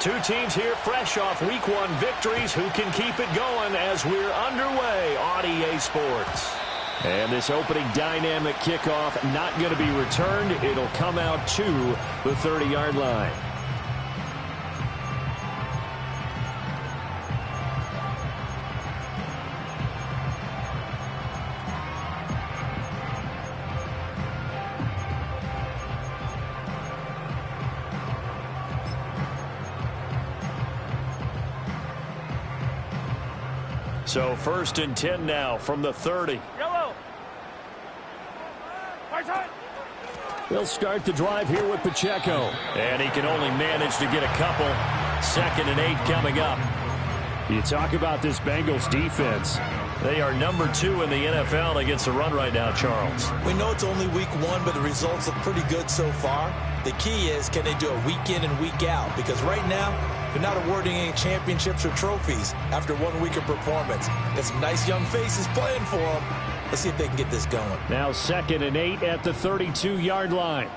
Two teams here fresh off Week 1 victories who can keep it going as we're underway on EA Sports. And this opening dynamic kickoff not going to be returned. It'll come out to the 30-yard line. So 1st and 10 now from the 30. They'll start the drive here with Pacheco. And he can only manage to get a couple. 2nd and 8 coming up. You talk about this Bengals defense. They are number 2 in the NFL against the run right now, Charles. We know it's only week 1, but the results look pretty good so far. The key is, can they do it week in and week out? Because right now, they're not awarding any championships or trophies after 1 week of performance. Got some nice young faces playing for them. Let's see if they can get this going. Now 2nd and 8 at the 32-yard line.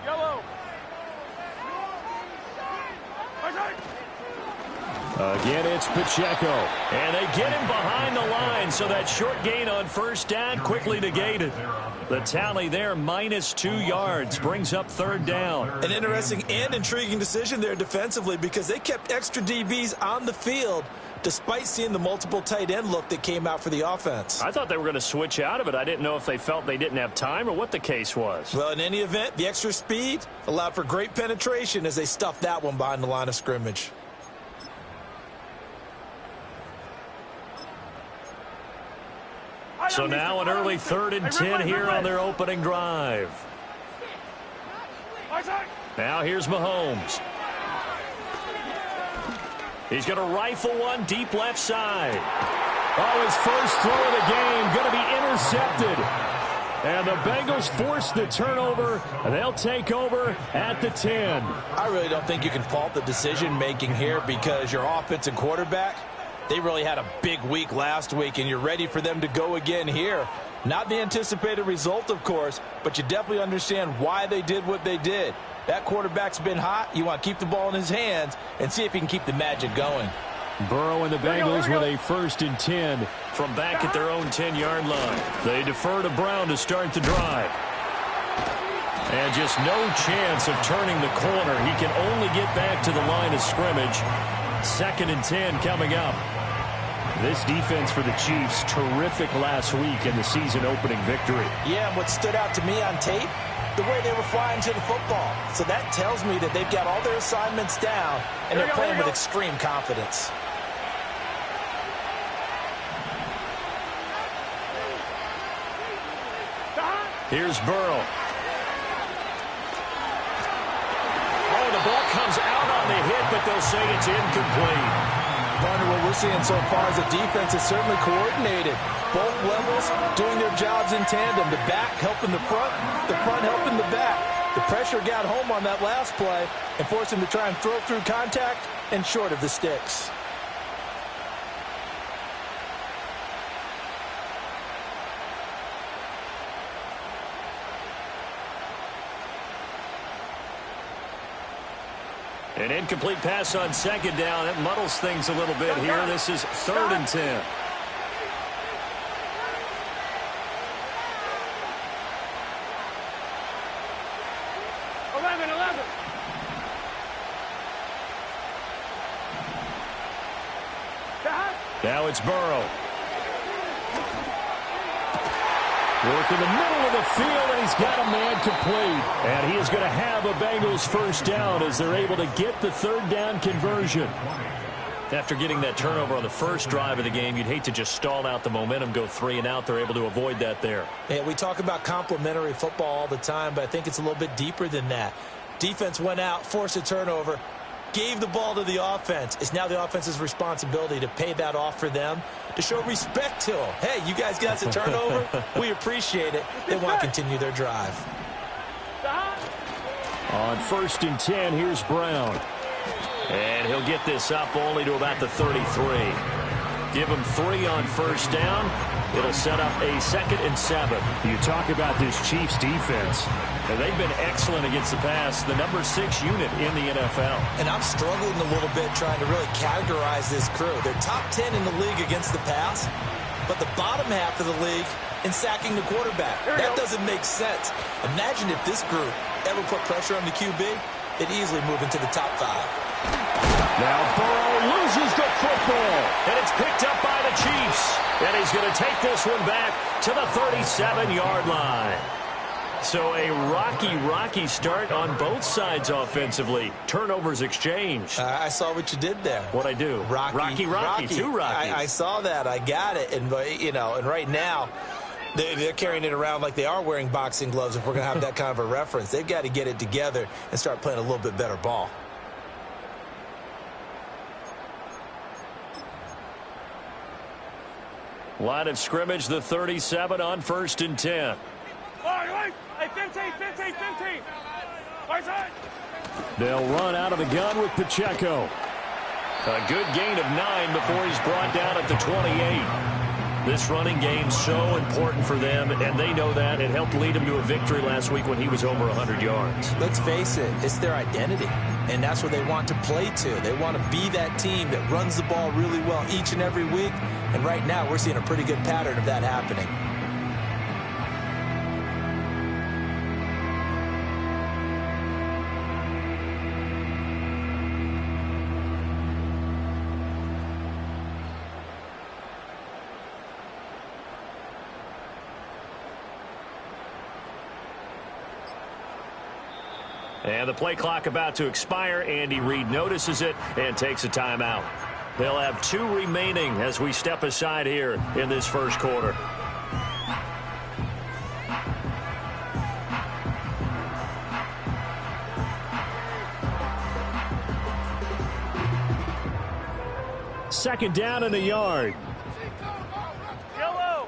Again, it's Pacheco. And they get him behind the line, so that short gain on 1st down quickly negated. The tally there, -2 yards, brings up 3rd down. An interesting and intriguing decision there defensively because they kept extra DBs on the field despite seeing the multiple tight end look that came out for the offense. I thought they were going to switch out of it. I didn't know if they felt they didn't have time or what the case was. Well, in any event, the extra speed allowed for great penetration as they stuffed that one behind the line of scrimmage. So now an early 3rd and 10 here on their opening drive. Now here's Mahomes. He's going to rifle one deep left side. Oh, his first throw of the game going to be intercepted. And the Bengals force the turnover. They'll take over at the 10. I really don't think you can fault the decision-making here because your offense and quarterback, they really had a big week last week, and you're ready for them to go again here. Not the anticipated result, of course, but you definitely understand why they did what they did. That quarterback's been hot. You want to keep the ball in his hands and see if he can keep the magic going. Burrow and the Bengals with a 1st and 10 from back at their own 10-yard line. They defer to Brown to start the drive. And just no chance of turning the corner. He can only get back to the line of scrimmage. 2nd and 10 coming up. This defense for the Chiefs, terrific last week in the season opening victory. Yeah, and what stood out to me on tape, the way they were flying to the football. So that tells me that they've got all their assignments down, and they're playing with extreme confidence. Here's Burrow. Oh, the ball comes out on the hit, but they'll say it's incomplete. Partner, what we're seeing so far is the defense is certainly coordinated. Both levels doing their jobs in tandem. The back helping the front helping the back. The pressure got home on that last play and forced him to try and throw through contact and short of the sticks. An incomplete pass on 2nd down. That muddles things a little bit here. This is 3rd and 10. Now it's Burrow. Work in the middle of the field, and he's got a man complete. And he is going to have a Bengals 1st down as they're able to get the 3rd down conversion. After getting that turnover on the first drive of the game, you'd hate to just stall out the momentum, go 3 and out. They're able to avoid that there. Yeah, we talk about complementary football all the time, but I think it's a little bit deeper than that. Defense went out, forced a turnover, gave the ball to the offense. It's now the offense's responsibility to pay that off for them, to show respect to them. Hey, you guys got the turnover. We appreciate it. They want to continue their drive. On 1st and 10, here's Brown. And he'll get this up only to about the 33. Give them 3 on first down. It'll set up a 2nd and 7. You talk about this Chiefs defense. And they've been excellent against the pass, the number 6 unit in the NFL. And I'm struggling a little bit trying to really categorize this crew. They're top 10 in the league against the pass, but the bottom half of the league in sacking the quarterback. That doesn't make sense. Imagine if this group ever put pressure on the QB, they'd easily move into the top 5. Now Burrow loses the football, and it's picked up by the Chiefs. And he's going to take this one back to the 37-yard line. So a rocky start on both sides offensively. Turnovers exchanged. I saw what you did there. What'd I do? Rocky. Two Rockies. I saw that. I got it. And, and right now, they're carrying it around like they are wearing boxing gloves if we're going to have that kind of a reference. They've got to get it together and start playing a little bit better ball. Line of scrimmage, the 37 on 1st and 10. Hey, 15. They'll run out of the gun with Pacheco. A good gain of 9 before he's brought down at the 28. This running game so important for them, and they know that. It helped lead him to a victory last week when he was over 100 yards. Let's face it, it's their identity, and that's what they want to play to. They want to be that team that runs the ball really well each and every week, and right now we're seeing a pretty good pattern of that happening. And the play clock about to expire. Andy Reid notices it and takes a timeout. They'll have 2 remaining as we step aside here in this first quarter. Second down in the yard. Yellow.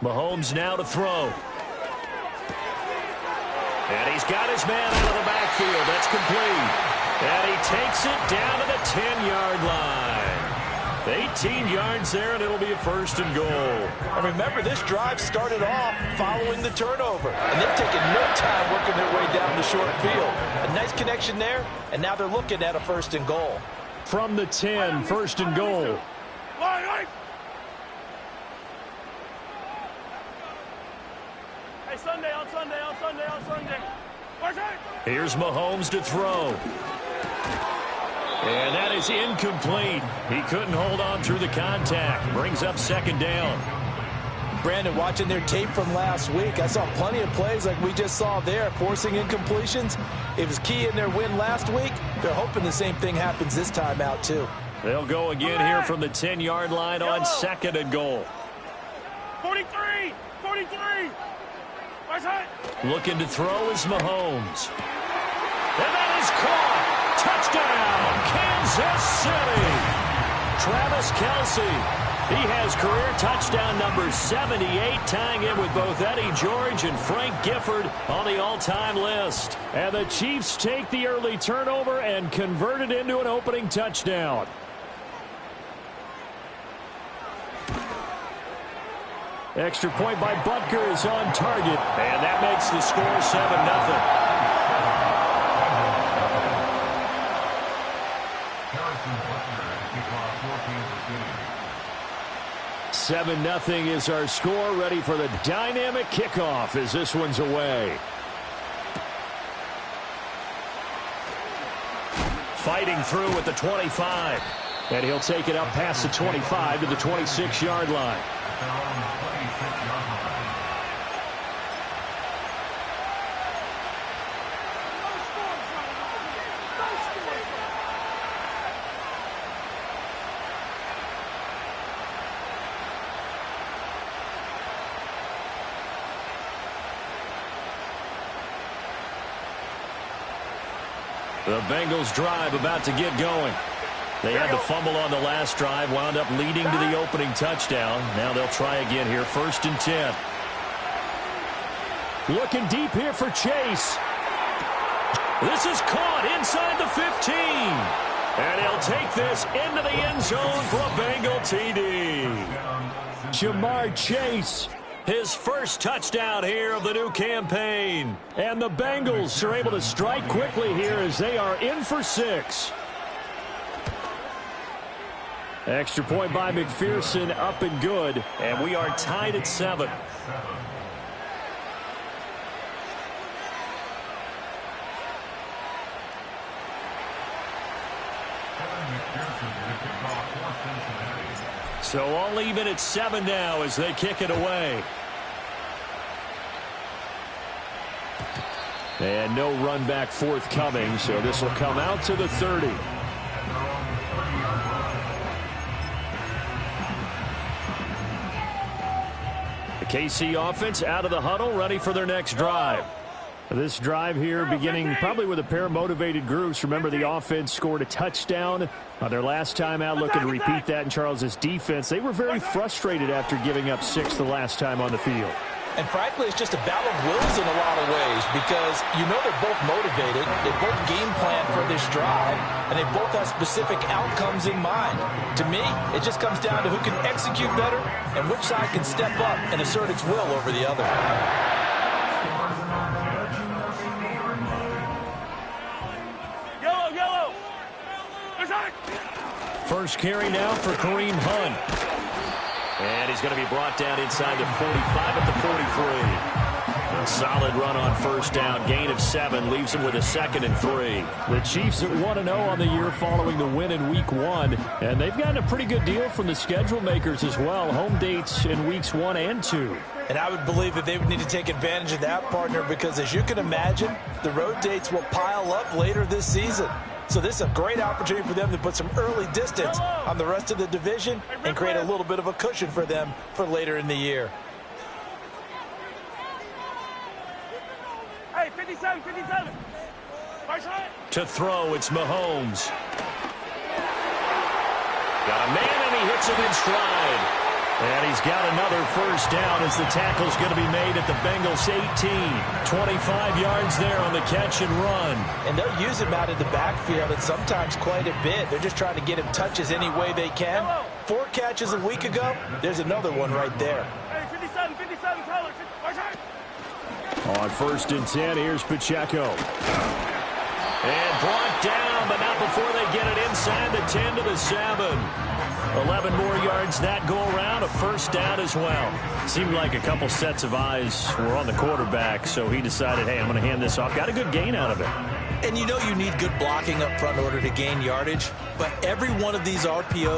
Mahomes now to throw. And he's got his man out of the backfield. That's complete. And he takes it down to the 10-yard line. 18 yards there, and it'll be a 1st and goal. And remember, this drive started off following the turnover. And they've taken no time working their way down the short field. A nice connection there, and now they're looking at a 1st and goal. From the 10, 1st and goal. Hey, Sunday. Here's Mahomes to throw. And that is incomplete. He couldn't hold on through the contact. Brings up 2nd down. Brandon, watching their tape from last week, I saw plenty of plays like we just saw there, forcing incompletions. It was key in their win last week. They're hoping the same thing happens this time out, too. They'll go again here from the 10-yard line on 2nd and goal. 43. Looking to throw is Mahomes. And that is caught. Touchdown, Kansas City. Travis Kelce. He has career touchdown number 78, tying in with both Eddie George and Frank Gifford on the all-time list. And the Chiefs take the early turnover and convert it into an opening touchdown. Extra point by Butker is on target. And that makes the score 7-0. 7-0 is our score, ready for the dynamic kickoff as this one's away. Fighting through at the 25. And he'll take it up past the 25 to the 26-yard line. The Bengals drive about to get going. They had the fumble on the last drive, wound up leading to the opening touchdown. Now they'll try again here, 1st and 10. Looking deep here for Chase. This is caught inside the 15. And he'll take this into the end zone for a Bengal TD. Jamar Chase, his first touchdown here of the new campaign. And the Bengals are able to strike quickly here as they are in for 6. Extra point by McPherson, up and good. And we are tied at 7. So all even at 7 now as they kick it away. And no run back forthcoming, so this will come out to the 30. The KC offense out of the huddle, ready for their next drive. This drive here beginning probably with a pair of motivated groups. Remember, the offense scored a touchdown their last time out, looking to repeat that in Charles's defense. They were very frustrated after giving up 6 the last time on the field. And frankly, it's just a battle of wills in a lot of ways because you know they're both motivated, they both game plan for this drive, and they both have specific outcomes in mind. To me, it just comes down to who can execute better and which side can step up and assert its will over the other. First carry now for Kareem Hunt. And he's going to be brought down inside the 45 at the 43. A solid run on first down. Gain of 7 leaves him with a 2nd and 3. The Chiefs at 1-0 on the year following the win in Week 1. And they've gotten a pretty good deal from the schedule makers as well. Home dates in Weeks 1 and 2. And I would believe that they would need to take advantage of that, partner, because as you can imagine, the road dates will pile up later this season. So this is a great opportunity for them to put some early distance on the rest of the division and create a little bit of a cushion for them for later in the year. Hey, 57, 57. To throw, it's Mahomes. Got a man, and he hits it in stride. And he's got another first down as the tackle's going to be made at the Bengals 18. 25 yards there on the catch and run. And they'll use him out in the backfield and sometimes quite a bit. They're just trying to get him touches any way they can. 4 catches a week ago. There's another one right there. Hey, 57, 57, Tyler. On 1st and 10, here's Pacheco. And brought down, but not before they get it inside the 10 to the 7. 11 more yards that go around, a first down as well. Seemed like a couple sets of eyes were on the quarterback, so he decided, hey, I'm going to hand this off. Got a good gain out of it. And you know you need good blocking up front in order to gain yardage, but every one of these RPOs